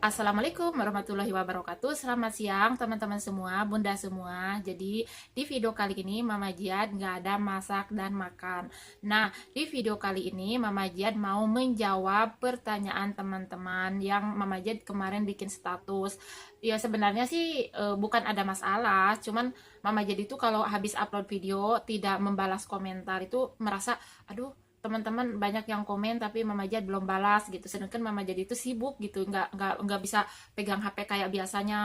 Assalamualaikum warahmatullahi wabarakatuh. Selamat siang teman-teman semua, bunda semua. Jadi di video kali ini Mama Jiad nggak ada masak dan makan. Nah, di video kali ini Mama Jiad mau menjawab pertanyaan teman-teman yang Mama Jiad kemarin bikin status. Ya sebenarnya sih bukan ada masalah, cuman Mama Jiad itu kalau habis upload video tidak membalas komentar itu merasa aduh, teman-teman banyak yang komen tapi Mama Jad belum balas gitu, sedangkan Mama Jad itu sibuk gitu, nggak bisa pegang HP kayak biasanya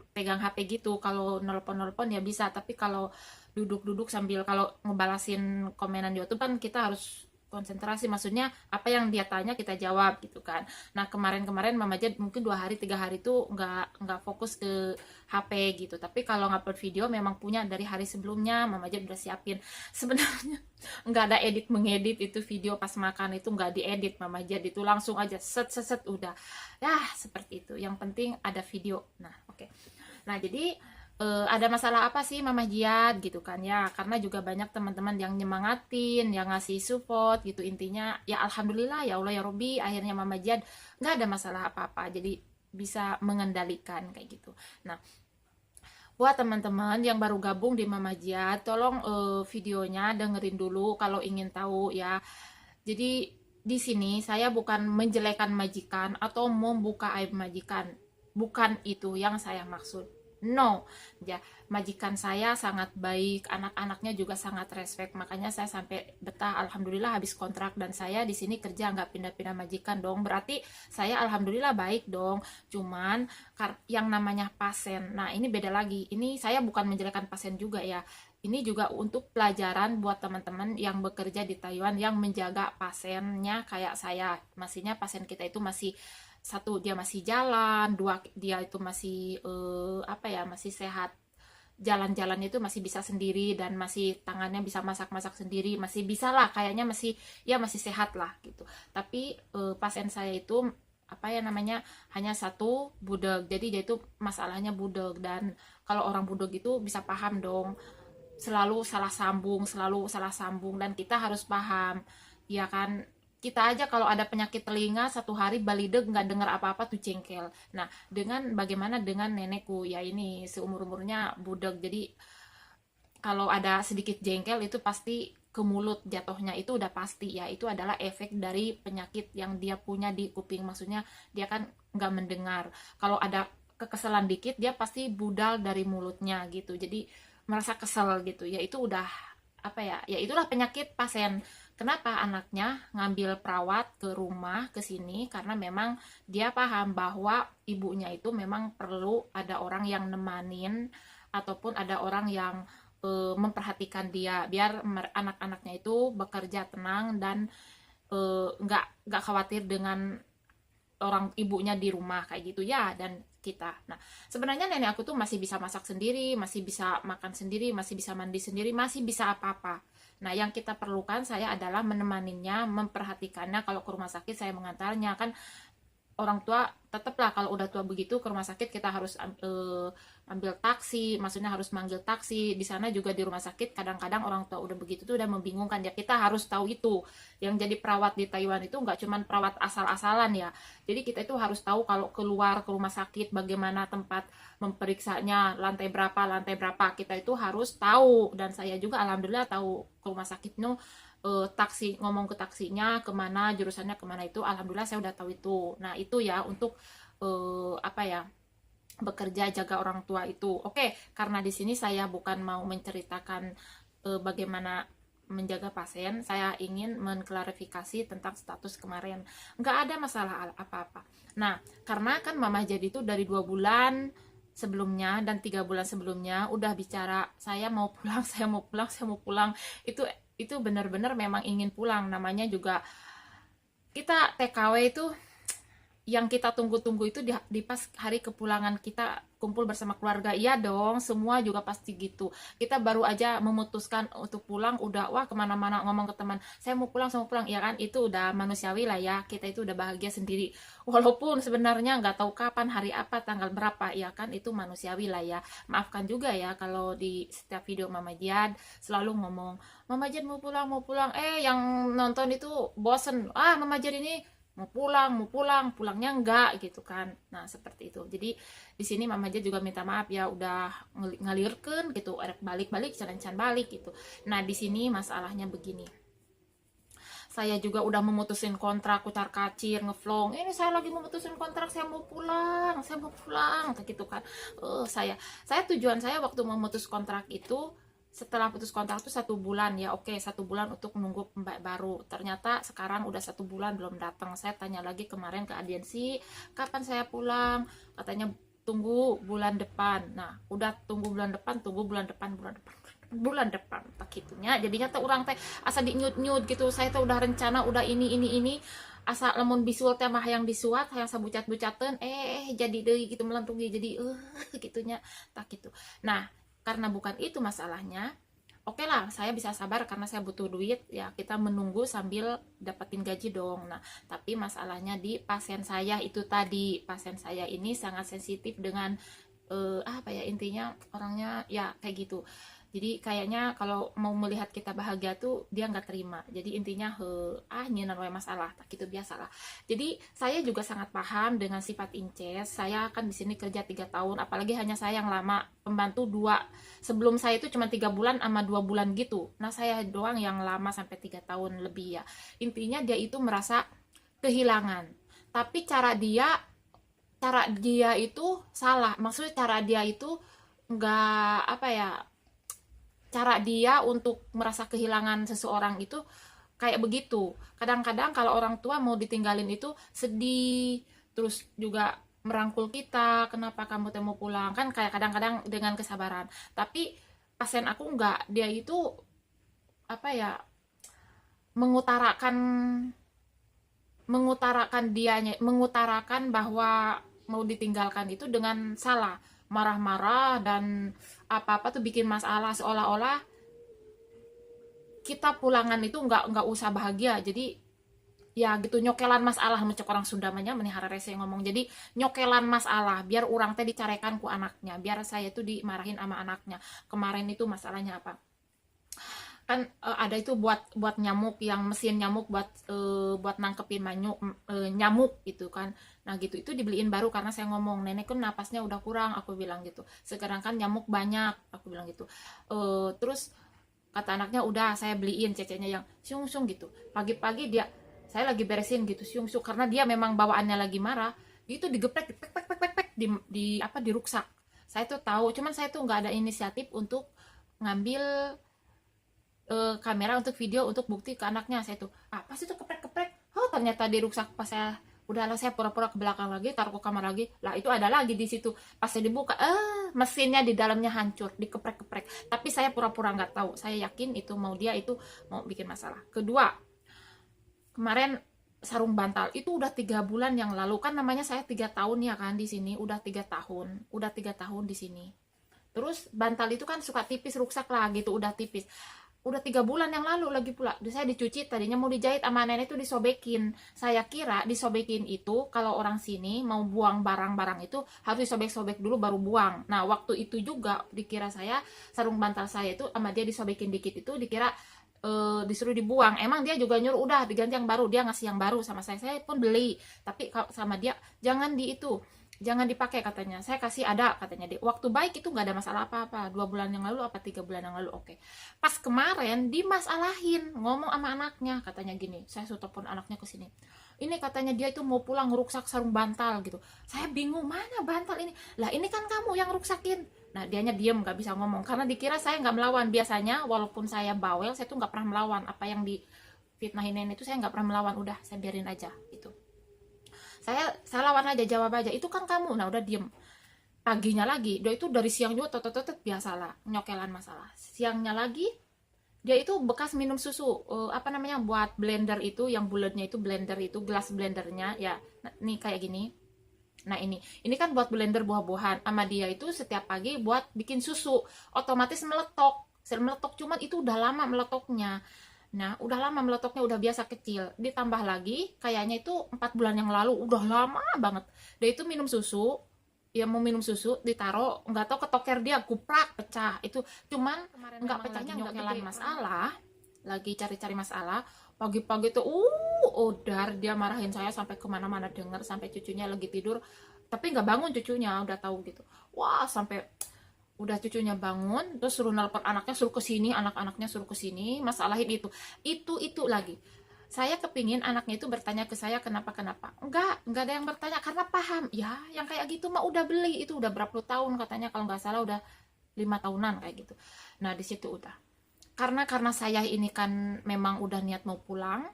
pegang HP gitu. Kalau nelpon ya bisa, tapi kalau duduk-duduk sambil kalau ngebalasin komenan di YouTube kan kita harus konsentrasi, maksudnya apa yang dia tanya kita jawab gitu kan. Nah kemarin-kemarin Mama Jad mungkin 2 hari 3 hari tuh nggak fokus ke HP gitu, tapi kalau ngupload video memang punya dari hari sebelumnya Mama Jad udah siapin. Sebenarnya nggak ada edit mengedit, itu video pas makan itu nggak diedit Mama Jad, itu langsung aja set set set udah ya seperti itu, yang penting ada video. Nah oke. Nah jadi ada masalah apa sih Mama Jiad gitu kan ya, karena juga banyak teman-teman yang nyemangatin, yang ngasih support gitu. Intinya ya alhamdulillah ya Allah ya Robi, akhirnya Mama Jiad nggak ada masalah apa-apa, jadi bisa mengendalikan kayak gitu. Nah buat teman-teman yang baru gabung di Mama Jiad, tolong videonya dengerin dulu kalau ingin tahu ya. Jadi di sini saya bukan menjelekan majikan atau membuka aib majikan, bukan itu yang saya maksud. No, ya majikan saya sangat baik, anak-anaknya juga sangat respect, makanya saya sampai betah. Alhamdulillah habis kontrak dan saya di sini kerja nggak pindah-pindah majikan dong. Berarti saya alhamdulillah baik dong. Cuman yang namanya pasien, nah ini beda lagi. Ini saya bukan menjelekan pasien juga ya. Ini juga untuk pelajaran buat teman-teman yang bekerja di Taiwan yang menjaga pasiennya kayak saya. Maksudnya pasien kita itu masih satu dia masih jalan, dua dia itu masih apa ya, masih sehat, jalan-jalan itu masih bisa sendiri, dan masih tangannya bisa masak-masak sendiri, masih bisa lah kayaknya, masih ya masih sehat lah gitu. Tapi pasien saya itu apa ya namanya, hanya satu budeg, jadi dia itu masalahnya budeg. Dan kalau orang budeg itu bisa paham dong, selalu salah sambung, dan kita harus paham ya kan. Kita aja kalau ada penyakit telinga 1 hari balideg nggak dengar apa-apa tuh jengkel. Nah dengan bagaimana dengan nenekku ya, ini seumur-umurnya budeg, jadi kalau ada sedikit jengkel itu pasti ke mulut jatuhnya, itu udah pasti ya, itu adalah efek dari penyakit yang dia punya di kuping. Maksudnya dia kan nggak mendengar, kalau ada kekesalan dikit dia pasti budal dari mulutnya gitu, jadi merasa kesel gitu ya. Itu udah apa ya, ya itulah penyakit pasien. Kenapa anaknya ngambil perawat ke rumah ke sini, karena memang dia paham bahwa ibunya itu memang perlu ada orang yang nemanin, ataupun ada orang yang memperhatikan dia, biar anak-anaknya itu bekerja tenang dan nggak khawatir dengan orang ibunya di rumah kayak gitu ya. Dan kita, nah sebenarnya nenek aku tuh masih bisa masak sendiri, masih bisa makan sendiri, masih bisa mandi sendiri, masih bisa apa-apa. Nah yang kita perlukan saya adalah menemaninya, memperhatikannya. Kalau ke rumah sakit saya mengantarnya kan. Orang tua tetaplah kalau udah tua begitu ke rumah sakit kita harus ambil taksi, maksudnya harus manggil taksi. Di sana juga di rumah sakit kadang-kadang orang tua udah begitu tuh udah membingungkan ya, kita harus tahu itu. Yang jadi perawat di Taiwan itu nggak cuman perawat asal-asalan ya, jadi kita itu harus tahu kalau keluar ke rumah sakit bagaimana tempat memeriksanya, lantai berapa kita itu harus tahu. Dan saya juga alhamdulillah tahu ke rumah sakit no, taksi, ngomong ke taksinya kemana, jurusannya kemana, itu alhamdulillah saya udah tahu itu. Nah itu ya untuk apa ya, bekerja jaga orang tua itu. Oke, karena di sini saya bukan mau menceritakan bagaimana menjaga pasien, saya ingin mengklarifikasi tentang status kemarin. Nggak ada masalah apa-apa. Nah karena kan Mama jadi itu dari 2 bulan sebelumnya dan 3 bulan sebelumnya udah bicara saya mau pulang, saya mau pulang, saya mau pulang. Itu benar-benar memang ingin pulang. Namanya juga kita TKW itu, yang kita tunggu-tunggu itu di pas hari kepulangan kita kumpul bersama keluarga. Iya dong, semua juga pasti gitu. Kita baru aja memutuskan untuk pulang udah wah kemana-mana ngomong ke teman, saya mau pulang, saya mau pulang, ya kan. Itu udah manusiawi lah ya, kita itu udah bahagia sendiri walaupun sebenarnya nggak tahu kapan, hari apa, tanggal berapa, ya kan. Itu manusiawi lah ya. Maafkan juga ya kalau di setiap video Mama Jiad selalu ngomong Mama Jiad mau pulang, yang nonton itu bosen, Mama Jiad ini mau pulang, pulangnya enggak gitu kan. Nah, seperti itu. Jadi di sini Mama aja juga minta maaf ya, udah ngalirkan gitu, balik-balik, can balik gitu. Nah, di sini masalahnya begini. Saya juga udah memutusin kontrak, kucar kacir, ngevlog, ini saya lagi memutusin kontrak, saya mau pulang, gitu kan. Saya tujuan saya waktu memutus kontrak itu, setelah putus kontrak itu 1 bulan ya, oke, 1 bulan untuk menunggu pembak baru. Ternyata sekarang udah 1 bulan belum datang. Saya tanya lagi kemarin ke agensi, kapan saya pulang? Katanya tunggu bulan depan. Nah, udah tunggu bulan depan, bulan depan tak gitunya. Jadinya tuh orang teh asa di nyut gitu. Saya tuh udah rencana, udah ini asa lemon bisul teh mah yang disuat, yang sabucat-bucaten, jadi deui gitu melentungi, jadi gitunya tak gitu. Nah, karena bukan itu masalahnya, oke lah, saya bisa sabar karena saya butuh duit ya, kita menunggu sambil dapetin gaji dong. Nah, tapi masalahnya di pasien saya itu tadi, pasien saya ini sangat sensitif dengan apa ya, intinya orangnya ya kayak gitu. Jadi kayaknya kalau mau melihat kita bahagia tuh dia nggak terima. Jadi intinya nyinan wae masalah, tak gitu biasalah. Jadi saya juga sangat paham dengan sifat Inces. Saya kan di sini kerja 3 tahun, apalagi hanya saya yang lama, pembantu 2. Sebelum saya itu cuma 3 bulan sama 2 bulan gitu. Nah, saya doang yang lama sampai 3 tahun lebih ya. Intinya dia itu merasa kehilangan. Tapi cara dia itu salah. Maksudnya cara dia itu nggak apa ya, cara dia untuk merasa kehilangan seseorang itu kayak begitu. Kadang-kadang kalau orang tua mau ditinggalin itu sedih, terus juga merangkul kita, kenapa kamu mau pulang, kan kayak kadang-kadang dengan kesabaran. Tapi pasien aku enggak, dia itu apa ya, mengutarakan mengutarakan bahwa mau ditinggalkan itu dengan salah, marah-marah dan apa-apa tuh bikin masalah, seolah-olah kita pulangan itu nggak usah bahagia. Jadi ya gitu, nyokelan masalah, mencek orang Sunda mah nya menihara rese ngomong. Jadi nyokelan masalah biar orang teh dicarekan ku anaknya, biar saya tuh dimarahin sama anaknya. Kemarin itu masalahnya apa, kan ada itu buat nyamuk, yang mesin nyamuk buat nangkepin nyamuk gitu kan. Nah gitu, itu dibeliin baru karena saya ngomong, nenek kan napasnya udah kurang, aku bilang gitu, sekarang kan nyamuk banyak, aku bilang gitu. Terus kata anaknya, udah saya beliin cecenya yang siung-siung gitu. Pagi-pagi dia, saya lagi beresin gitu, siung-siung, karena dia memang bawaannya lagi marah itu, digeprek, pek di ruksak. Saya tuh tahu, cuman saya tuh nggak ada inisiatif untuk ngambil kamera untuk video untuk bukti ke anaknya. Saya tuh apa sih tuh keprek, ternyata di ruksak. Pas saya udahlah, saya pura-pura ke belakang lagi, taruh ke kamar lagi, lah itu ada lagi di situ. Pas saya dibuka, mesinnya di dalamnya hancur, dikeprek. Tapi saya pura-pura nggak tahu, saya yakin itu dia itu mau bikin masalah. Kedua, kemarin sarung bantal itu udah 3 bulan yang lalu, kan namanya saya 3 tahun ya kan di sini, udah 3 tahun di sini. Terus bantal itu kan suka tipis, ruksak lah gitu, udah tipis. Udah 3 bulan yang lalu lagi pula. Saya dicuci, tadinya mau dijahit sama nenek itu disobekin. Saya kira disobekin itu kalau orang sini mau buang barang-barang itu harus disobek-sobek dulu baru buang. Nah waktu itu juga dikira saya, sarung bantal saya itu sama dia disobekin dikit itu dikira disuruh dibuang. Emang dia juga nyuruh udah diganti yang baru, dia ngasih yang baru sama saya pun beli. Tapi sama dia jangan jangan dipakai katanya, saya kasih ada katanya. Di waktu baik itu nggak ada masalah apa-apa, 2 bulan yang lalu apa 3 bulan yang lalu, oke. Pas kemarin dimasalahin, ngomong sama anaknya, katanya gini, saya suruh telepon anaknya ke sini, ini katanya dia itu mau pulang ngeruksak sarung bantal gitu. Saya bingung, mana bantal ini, lah ini kan kamu yang ruksakin. Nah dianya diem, nggak bisa ngomong karena dikira saya nggak melawan. Biasanya walaupun saya bawel, saya tuh nggak pernah melawan. Apa yang di fitnahin nenek itu saya nggak pernah melawan, udah saya biarin aja gitu. Saya lawan aja, jawab aja, itu kan kamu. Nah udah diem. Paginya lagi dia itu dari siang juga totot biasalah nyokelan masalah. Siangnya lagi dia itu bekas minum susu, apa namanya, buat blender itu yang bulatnya itu, blender itu gelas blendernya ya. Nah, nih kayak gini. Nah ini kan buat blender buah-buahan, sama dia itu setiap pagi buat bikin susu, otomatis meletok cuman itu udah lama meletoknya. Nah, udah lama meletoknya, udah biasa kecil. Ditambah lagi, kayaknya itu 4 bulan yang lalu, udah lama banget. Dia itu minum susu, ya mau minum susu, ditaruh, nggak tahu ketoker dia, kuprak, pecah. Itu cuman kemarin nggak pecahnya, nggak nyokelan masalah, lagi cari-cari masalah. pagi-pagi tuh odar dia marahin saya sampai kemana-mana denger, sampai cucunya lagi tidur tapi nggak bangun, cucunya udah tahu gitu. Wah, sampai udah cucunya bangun terus suruh nelpon anaknya, suruh ke sini, anak-anaknya suruh ke sini, masalahin itu lagi. Saya kepingin anaknya itu bertanya ke saya kenapa, enggak ada yang bertanya karena paham ya, yang kayak gitu mah udah beli, itu udah berapa puluh tahun katanya, kalau nggak salah udah 5 tahunan kayak gitu. Nah di situ udah, karena saya ini kan memang udah niat mau pulang,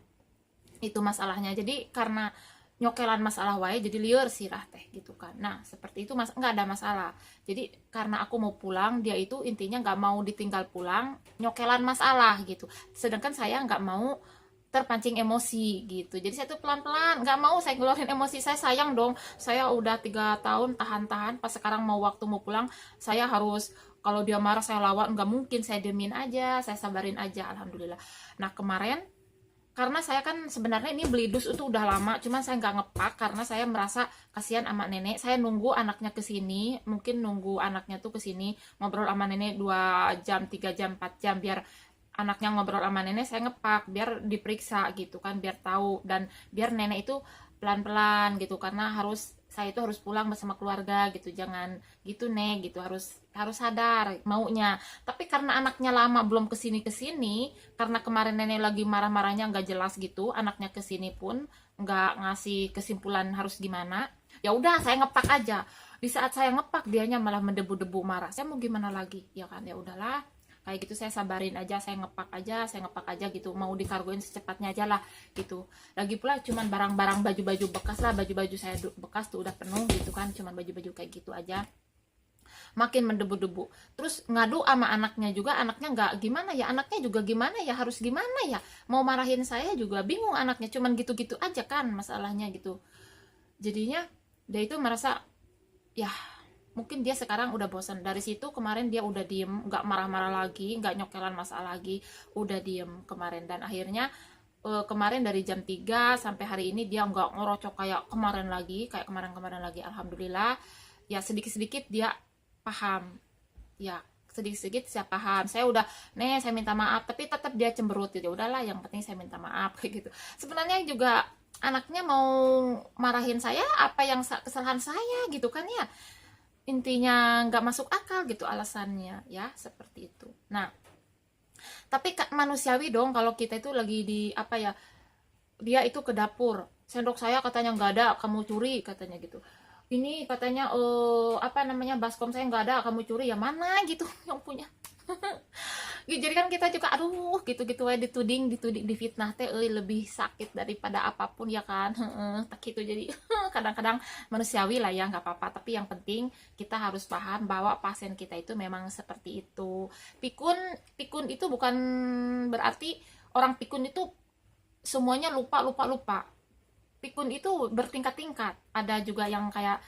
itu masalahnya. Jadi karena nyokelan masalah wae jadi liur sirah teh gitu kan. Nah seperti itu, mas, nggak ada masalah. Jadi karena aku mau pulang, dia itu intinya nggak mau ditinggal pulang, nyokelan masalah gitu. Sedangkan saya nggak mau terpancing emosi gitu. Jadi saya tuh pelan-pelan, nggak mau saya ngeluarin emosi. Saya sayang dong, saya udah 3 tahun tahan-tahan, pas sekarang mau waktu mau pulang saya harus, kalau dia marah saya lawan, nggak mungkin saya demin aja, saya sabarin aja, alhamdulillah. Nah kemarin, karena saya kan sebenarnya ini beli dus itu udah lama, cuman saya nggak ngepak karena saya merasa kasihan sama nenek. Saya nunggu anaknya kesini, mungkin nunggu anaknya tuh kesini ngobrol sama nenek 2 jam 3 jam 4 jam, biar anaknya ngobrol sama nenek, saya ngepak biar diperiksa gitu kan, biar tahu, dan biar nenek itu pelan-pelan gitu, karena saya itu harus pulang bersama keluarga gitu, jangan gitu nek gitu, harus harus sadar maunya. Tapi karena anaknya lama belum kesini kesini, karena kemarin nenek lagi marah-marahnya nggak jelas gitu, anaknya kesini pun nggak ngasih kesimpulan harus gimana, ya udah saya ngepak aja. Di saat saya ngepak dianya malah mendebu-debu marah, saya mau gimana lagi ya kan, ya udahlah kayak gitu, saya sabarin aja, saya ngepak aja gitu, mau dikargoin secepatnya aja lah gitu. Lagi pula cuman barang-barang baju-baju bekas lah, baju-baju saya bekas tuh udah penuh gitu kan, cuman baju-baju kayak gitu aja, makin mendebu-debu. Terus ngadu sama anaknya juga, anaknya nggak gimana ya, anaknya juga gimana ya, harus gimana ya, mau marahin saya juga bingung anaknya, cuman gitu-gitu aja kan masalahnya gitu. Jadinya dia itu merasa ya mungkin dia sekarang udah bosan. Dari situ kemarin dia udah diem, nggak marah-marah lagi, nggak nyokelan masalah lagi, udah diem kemarin. Dan akhirnya kemarin dari jam 3 sampai hari ini dia nggak ngerocok kayak kemarin lagi, kayak kemarin-kemarin lagi, alhamdulillah. Ya sedikit-sedikit dia paham, ya sedikit-sedikit saya paham. Saya udah saya minta maaf, tapi tetap dia cemberut gitu. Ya udahlah, yang penting saya minta maaf kayak gitu. Sebenarnya juga anaknya mau marahin saya, apa yang kesalahan saya gitu kan ya, intinya nggak masuk akal gitu alasannya ya, seperti itu. Nah tapi manusiawi dong kalau kita itu lagi di apa ya, dia itu ke dapur, sendok saya katanya nggak ada, kamu curi katanya gitu. Ini katanya apa namanya, baskom saya nggak ada, kamu curi, ya mana gitu yang punya. Jadi kan kita juga aduh gitu-gitu aja, dituding difitnah teh lebih sakit daripada apapun ya kan. Tak gitu. Jadi kadang-kadang manusiawi lah ya, nggak apa-apa, tapi yang penting kita harus paham bahwa pasien kita itu memang seperti itu. Pikun pikun itu bukan berarti orang pikun itu semuanya lupa. Pikun itu bertingkat-tingkat, ada juga yang kayak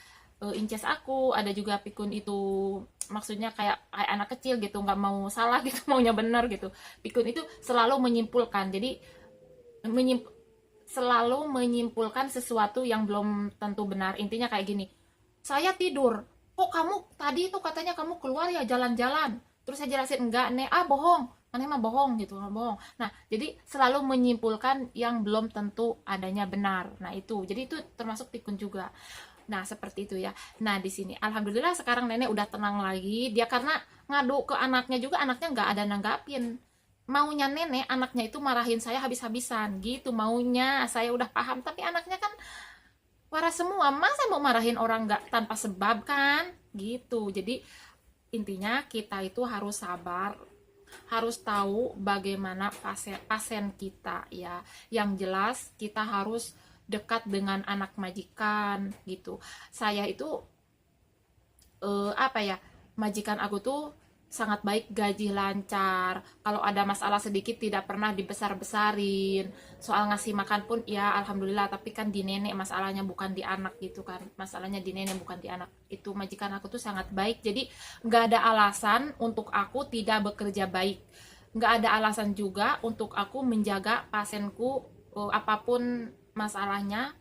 inces aku, ada juga pikun itu maksudnya kayak anak kecil gitu, nggak mau salah gitu, maunya benar gitu. Pikun itu selalu menyimpulkan, jadi menyimp selalu menyimpulkan sesuatu yang belum tentu benar. Intinya kayak gini, saya tidur, kok kamu tadi itu katanya kamu keluar ya jalan-jalan, terus saya jelasin enggak nih, bohong, aneh mah bohong gitu, bohong. Nah jadi selalu menyimpulkan yang belum tentu adanya benar. Nah itu, jadi itu termasuk pikun juga. Nah seperti itu ya. Nah di sini alhamdulillah sekarang nenek udah tenang lagi, dia karena ngadu ke anaknya juga, anaknya nggak ada nanggapin. Maunya nenek, anaknya itu marahin saya habis-habisan gitu maunya, saya udah paham, tapi anaknya kan waras semua, masa mau marahin orang nggak tanpa sebab kan gitu. Jadi intinya kita itu harus sabar, harus tahu bagaimana pasien kita ya. Yang jelas kita harus dekat dengan anak majikan gitu. Saya itu apa ya, majikan aku tuh sangat baik, gaji lancar, kalau ada masalah sedikit tidak pernah dibesar-besarin, soal ngasih makan pun ya alhamdulillah. Tapi kan di nenek masalahnya, bukan di anak gitu kan, masalahnya di nenek bukan di anak. Itu majikan aku tuh sangat baik, jadi nggak ada alasan untuk aku tidak bekerja baik, nggak ada alasan juga untuk aku menjaga pasienku apapun masalahnya,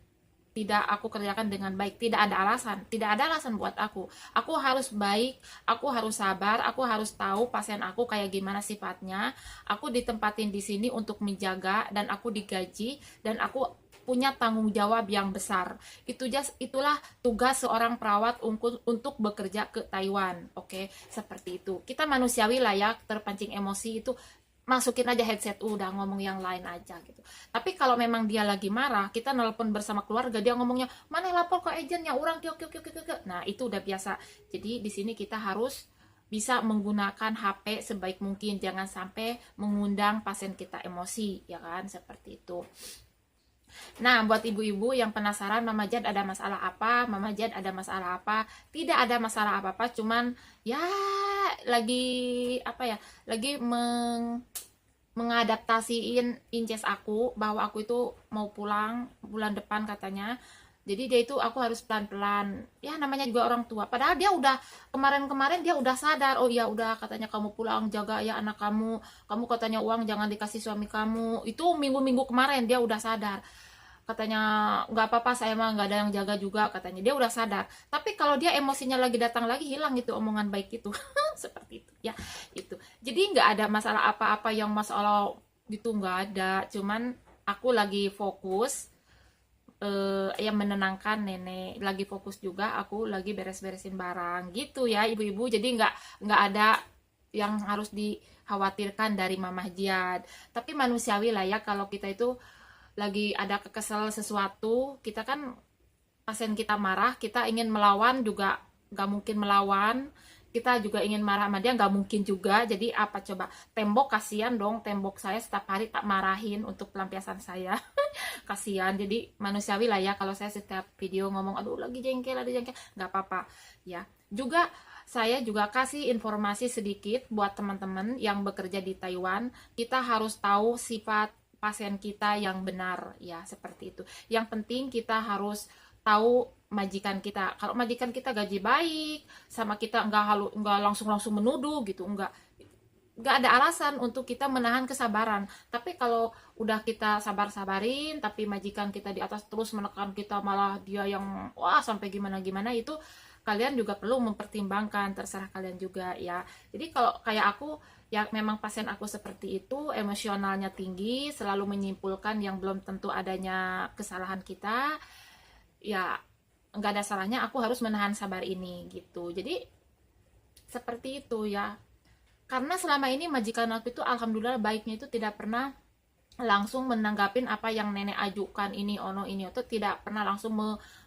tidak aku kerjakan dengan baik. Tidak ada alasan, tidak ada alasan buat aku harus baik, aku harus sabar, aku harus tahu pasien aku kayak gimana sifatnya. Aku ditempatin di sini untuk menjaga, dan aku digaji, dan aku punya tanggung jawab yang besar. Itulah tugas seorang perawat untuk bekerja ke Taiwan. Oke, seperti itu. Kita manusiawi lah ya, terpancing emosi itu masukin aja headset, udah ngomong yang lain aja gitu. Tapi kalau memang dia lagi marah, kita nelpon bersama keluarga, dia ngomongnya mana lapor ke agennya, orang kiok kiok kiok kiok. Nah itu udah biasa. Jadi di sini kita harus bisa menggunakan HP sebaik mungkin, jangan sampai mengundang pasien kita emosi, ya kan, seperti itu. Nah, buat ibu-ibu yang penasaran Mama Jad ada masalah apa, Mama Jad ada masalah apa, tidak ada masalah apa-apa, cuman ya lagi apa ya, lagi mengadaptasiin inces aku, bahwa aku itu mau pulang bulan depan katanya. Jadi dia itu aku harus pelan-pelan. Ya namanya juga orang tua. Padahal dia udah kemarin-kemarin dia udah sadar. Oh iya udah, katanya kamu pulang jaga ya anak kamu. Kamu katanya uang jangan dikasih suami kamu. Itu minggu-minggu kemarin dia udah sadar. Katanya nggak apa-apa, saya mah nggak ada yang jaga juga, katanya dia udah sadar. Tapi kalau dia emosinya lagi datang lagi, hilang itu omongan baik itu. Seperti itu ya, itu. Jadi nggak ada masalah apa-apa, yang masalah gitu nggak ada. Cuman aku lagi fokus yang menenangkan nenek, lagi fokus juga aku lagi beres-beresin barang gitu ya ibu-ibu. Jadi nggak ada yang harus dikhawatirkan dari Mamah Jad. Tapi manusiawi lah ya, kalau kita itu lagi ada kesel sesuatu, kita kan pasien kita marah, kita ingin melawan juga nggak mungkin melawan, kita juga ingin marah sama dia nggak mungkin juga. Jadi apa coba, tembok kasihan dong, tembok saya setiap hari tak marahin untuk pelampiasan saya. Kasihan. Jadi manusiawi lah ya kalau saya setiap video ngomong aduh lagi jengkel, nggak apa-apa ya. Juga saya juga kasih informasi sedikit buat teman-teman yang bekerja di Taiwan, kita harus tahu sifat pasien kita yang benar ya, seperti itu. Yang penting kita harus tahu majikan kita. Kalau majikan kita gaji baik sama kita, nggak langsung menuduh gitu, nggak ada alasan untuk kita menahan kesabaran. Tapi kalau udah kita sabar-sabarin tapi majikan kita di atas terus menekan kita, malah dia yang wah sampai gimana-gimana, itu kalian juga perlu mempertimbangkan, terserah kalian juga ya. Jadi kalau kayak aku ya, memang pasien aku seperti itu, emosionalnya tinggi, selalu menyimpulkan yang belum tentu adanya kesalahan kita, ya nggak ada salahnya aku harus menahan sabar ini gitu. Jadi seperti itu ya. Karena selama ini majikan aku itu alhamdulillah baiknya itu tidak pernah langsung menanggapin apa yang nenek ajukan, ini ono ini itu tidak pernah langsung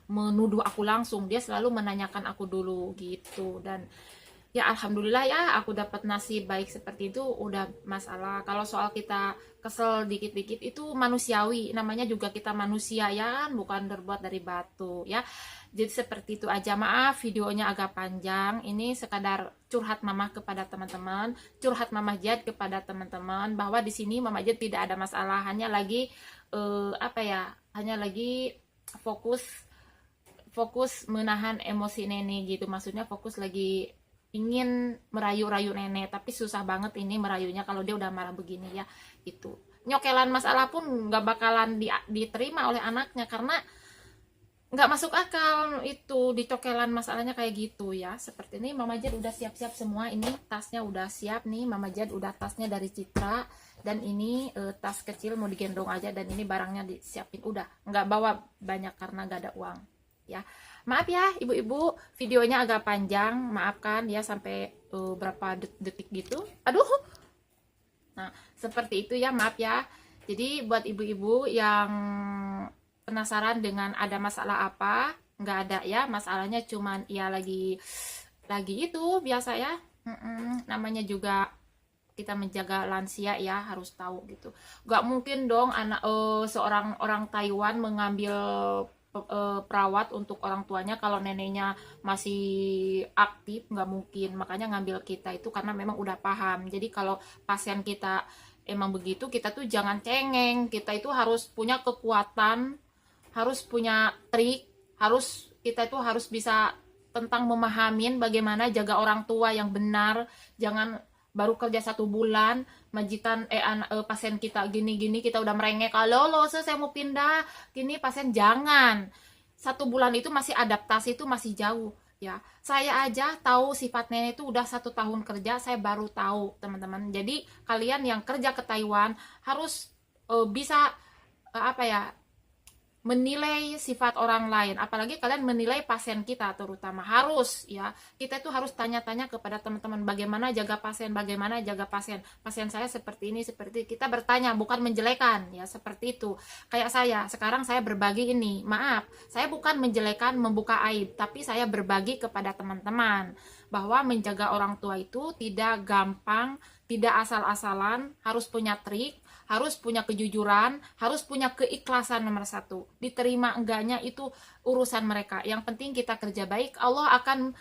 menuduh aku langsung. Dia selalu menanyakan aku dulu gitu. Dan ya alhamdulillah ya aku dapat nasib baik seperti itu, udah masalah. Kalau soal kita kesel dikit-dikit itu manusiawi, namanya juga kita manusia ya kan, bukan terbuat dari batu ya. Jadi seperti itu aja. Maaf videonya agak panjang, ini sekadar curhat Mama kepada teman-teman, curhat Mama Jad kepada teman-teman, bahwa di sini Mama Jad tidak ada masalah, hanya lagi apa ya, hanya lagi fokus menahan emosi nenek gitu. Maksudnya fokus lagi ingin merayu-rayu nenek, tapi susah banget ini merayunya kalau dia udah marah begini ya. Itu nyokelan masalah pun nggak bakalan diterima oleh anaknya, karena nggak masuk akal itu dicokelan masalahnya kayak gitu ya. Seperti ini Mama Jad udah siap-siap semua, ini tasnya udah siap nih, Mama Jad udah tasnya dari Citra, dan ini tas kecil mau digendong aja, dan ini barangnya disiapin, udah nggak bawa banyak karena nggak ada uang ya. Maaf ya ibu-ibu, videonya agak panjang, maafkan ya sampai berapa detik gitu. Aduh. Nah, seperti itu ya, maaf ya. Jadi buat ibu-ibu yang penasaran dengan ada masalah apa, nggak ada ya, masalahnya cuman ya lagi itu biasa ya. Namanya juga kita menjaga lansia ya, harus tahu gitu. Nggak mungkin dong anak seorang orang Taiwan mengambil perawat untuk orang tuanya kalau neneknya masih aktif, nggak mungkin. Makanya ngambil kita itu karena memang udah paham. Jadi kalau pasien kita emang begitu, kita tuh jangan cengeng, kita itu harus punya kekuatan, harus punya trik, kita itu harus bisa tentang memahamin bagaimana jaga orang tua yang benar. Jangan baru kerja 1 bulan majikan pasien kita gini-gini kita udah merengek, kalau lo saya mau pindah gini pasien, jangan. 1 bulan itu masih adaptasi, itu masih jauh ya. Saya aja tahu sifat nenek itu udah 1 tahun kerja, saya baru tahu teman-teman. Jadi kalian yang kerja ke Taiwan harus bisa apa ya, menilai sifat orang lain, apalagi kalian menilai pasien kita, terutama harus ya, kita itu harus tanya-tanya kepada teman-teman bagaimana jaga pasien, bagaimana jaga pasien saya seperti ini, seperti kita bertanya, bukan menjelekan ya, seperti itu. Kayak saya sekarang, saya berbagi ini, maaf, saya bukan menjelekan, membuka aib, tapi saya berbagi kepada teman-teman bahwa menjaga orang tua itu tidak gampang, tidak asal-asalan, harus punya trik, harus punya kejujuran, harus punya keikhlasan. Nomor 1, diterima enggaknya itu urusan mereka, yang penting kita kerja baik, Allah akan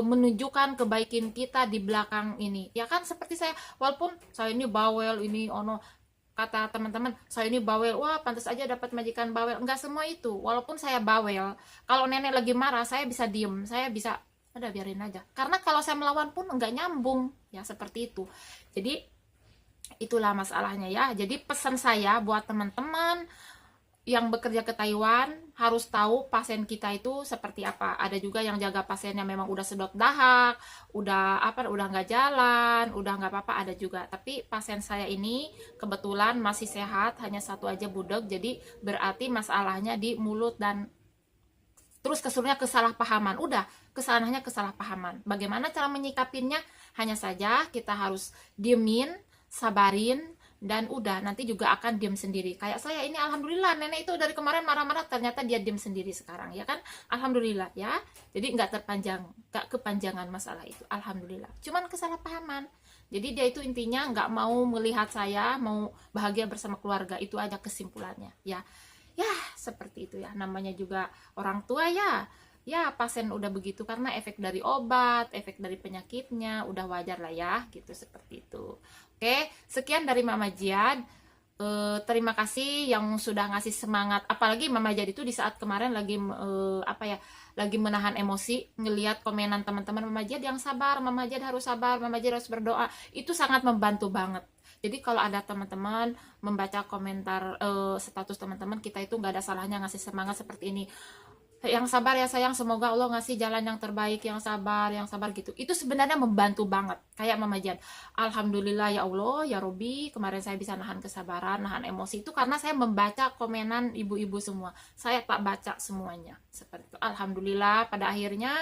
menunjukkan kebaikan kita di belakang ini ya kan. Seperti saya, walaupun saya ini bawel, ini ono kata teman-teman saya ini bawel, wah pantas aja dapat majikan bawel, enggak semua itu. Walaupun saya bawel, kalau nenek lagi marah saya bisa diem, saya bisa udah biarin aja, karena kalau saya melawan pun enggak nyambung ya, seperti itu. Jadi itulah masalahnya ya. Jadi pesan saya buat teman-teman yang bekerja ke Taiwan, harus tahu pasien kita itu seperti apa. Ada juga yang jaga pasiennya memang udah sedot dahak, udah apa, udah nggak jalan, udah nggak apa-apa, ada juga. Tapi pasien saya ini kebetulan masih sehat, hanya 1 aja budek, jadi berarti masalahnya di mulut, dan terus kesuruhnya kesalahpahaman. Udah, kesalahannya kesalahpahaman. Bagaimana cara menyikapinya? Hanya saja kita harus diemin, sabarin, dan udah, nanti juga akan diem sendiri. Kayak saya ini, alhamdulillah, nenek itu dari kemarin marah-marah, ternyata dia diem sendiri sekarang ya kan, alhamdulillah ya. Jadi nggak kepanjangan masalah itu, alhamdulillah. Cuman kesalahpahaman. Jadi dia itu intinya nggak mau melihat saya mau bahagia bersama keluarga, itu aja kesimpulannya ya. Ya seperti itu ya, namanya juga orang tua ya. Ya pasien udah begitu karena efek dari obat, efek dari penyakitnya, udah wajar lah ya gitu, seperti itu. Oke, sekian dari Mama Jiad. Terima kasih yang sudah ngasih semangat, apalagi Mama Jiad itu di saat kemarin lagi apa ya, lagi menahan emosi, ngelihat komenan teman-teman Mama Jiad yang sabar, Mama Jiad harus sabar, Mama Jiad harus berdoa, itu sangat membantu banget. Jadi kalau ada teman-teman membaca komentar status teman-teman kita, itu nggak ada salahnya ngasih semangat seperti ini. Yang sabar ya sayang, semoga Allah ngasih jalan yang terbaik, yang sabar gitu. Itu sebenarnya membantu banget. Kayak Mama Jan, alhamdulillah ya Allah ya Robi, kemarin saya bisa nahan kesabaran, nahan emosi, itu karena saya membaca komenan ibu-ibu semua. Saya tak baca semuanya seperti itu. Alhamdulillah pada akhirnya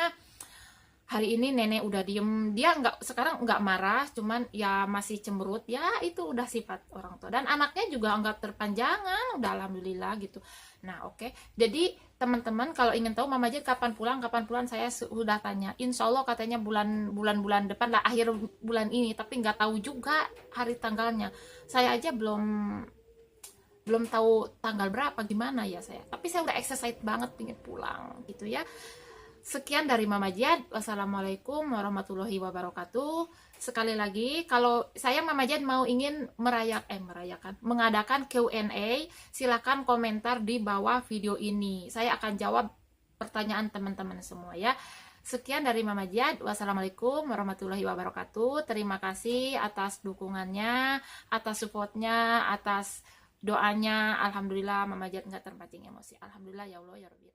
hari ini nenek udah diem, dia sekarang nggak marah, cuman ya masih cemberut ya, itu udah sifat orang tua, dan anaknya juga nggak terpanjangan, udah alhamdulillah gitu. Nah oke. Jadi teman-teman kalau ingin tahu Mama Jen kapan pulang, saya sudah tanya, insya Allah katanya bulan depan lah, akhir bulan ini, tapi nggak tahu juga hari tanggalnya. Saya aja belum tahu tanggal berapa, gimana ya saya, tapi saya udah exercise banget pengen pulang gitu ya. Sekian dari Mama Jiad. Wassalamualaikum warahmatullahi wabarakatuh. Sekali lagi, kalau saya Mama Jiad mau ingin mengadakan Q&A, silakan komentar di bawah video ini. Saya akan jawab pertanyaan teman-teman semua ya. Sekian dari Mama Jiad. Wassalamualaikum warahmatullahi wabarakatuh. Terima kasih atas dukungannya, atas supportnya, atas doanya. Alhamdulillah Mama Jiad nggak terpancing emosi. Alhamdulillah ya Allah ya Rabbi.